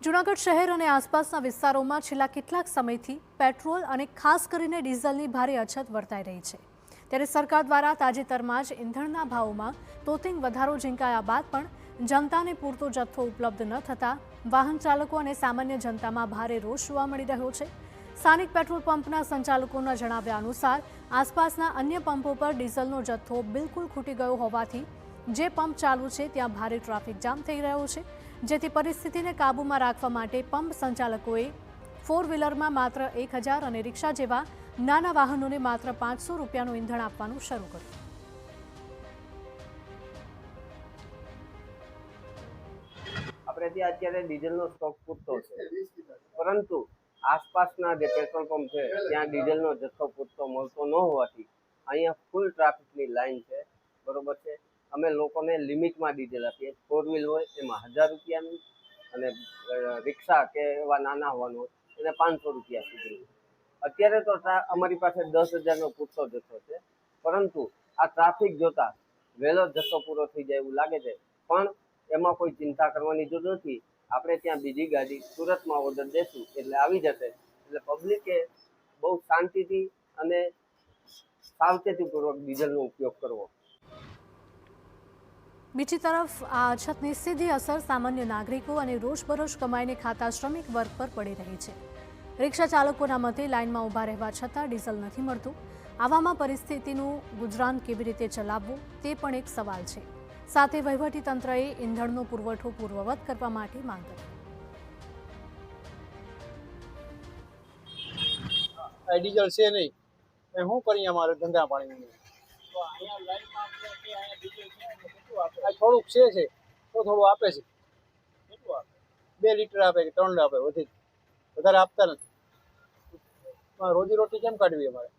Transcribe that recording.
જૂનાગઢ શહેર અને આસપાસના વિસ્તારોમાં છેલ્લા કેટલાક સમયથી પેટ્રોલ અને ખાસ કરીને ડીઝલની ભારે અછત વર્તાઈ રહી છે। ત્યારે સરકાર દ્વારા તાજેતરમાં જ ઇંધણના ભાવોમાં તોતિંગ વધારો ઝીંકાયા બાદ પણ જનતાને પૂરતો જથ્થો ઉપલબ્ધ ન થતાં વાહન ચાલકો અને સામાન્ય જનતામાં ભારે રોષ જોવા મળી રહ્યો છે। સ્થાનિક પેટ્રોલ પંપના સંચાલકોના જણાવ્યા અનુસાર આસપાસના અન્ય પંપો પર ડીઝલનો જથ્થો બિલકુલ ખૂટી ગયો હોવાથી જે પંપ ચાલુ છે ત્યાં ભારે ટ્રાફિક જામ થઈ રહ્યો છે, જેથી પરિસ્થિતિને કાબૂમાં રાખવા માટે પંપ સંચાલકોએ ફોર વ્હીલરમાં માત્ર 1000 અને રિક્ષા જેવા નાના વાહનોને માત્ર 500 રૂપિયાનું ઈંધણ આપવાનું શરૂ કર્યું। આપણે ત્યાં અત્યારે ડીઝલનો સ્ટોક પૂરતો છે, પરંતુ આસપાસના જે પેટ્રોલ પંપ છે ત્યાં ડીઝલનો જથ્થો પૂરતો મળતો ન હોવાથી અહીંયા ફૂલ ટ્રાફિકની લાઈન છે, બરોબર છે। અમે લોકોને લિમિટમાં ડીઝલ આપીએ, ફોર વ્હીલ હોય એમાં 1000 રૂપિયાનું અને રિક્ષા કે એવા નાના વાહનો હોય એને 500 રૂપિયા સુધી। અત્યારે તો અમારી પાસે 10,000નો પૂરતો જથ્થો છે, પરંતુ આ ટ્રાફિક જોતા વહેલો જથ્થો પૂરો થઈ જાય એવું લાગે છે, પણ એમાં કોઈ ચિંતા કરવાની જરૂર નથી। આપણે ત્યાં બીજી ગાડી સુરતમાં ઓર્ડર દેશું એટલે આવી જશે, એટલે પબ્લિકે બહુ શાંતિથી અને સાવચેતીપૂર્વક ડીઝલનો ઉપયોગ કરવો। બીજી તરફ આ અછતની સીધી અસર સામાન્ય નાગરિકો અને રોજબરોજ કમાઈને ખાતા શ્રમિક વર્ગ પર પડી રહી છે। રિક્ષા ચાલકોના મતે લાઇનમાં ઊભા રહેવા છતાં ડીઝલ નથી મળતું। આવામાં પરિસ્થિતિનું ગુજરાન કેવી રીતે ચલાવવું તે પણ એક સવાલ છે। સાથે વહીવટીતંત્રએ ઈંધણનો પુરવઠો પૂર્વવત કરવા માટે માંગ કરી। ડીઝલ છે નહીં, શું કરીએ? અમારે ધંધા પાણી થોડુંક છે તો થોડું આપે છે, 2 લીટર આપે કે 3 આપે, વધારે આપતા નથી। રોજી રોટી કેમ કાઢવી અમારે?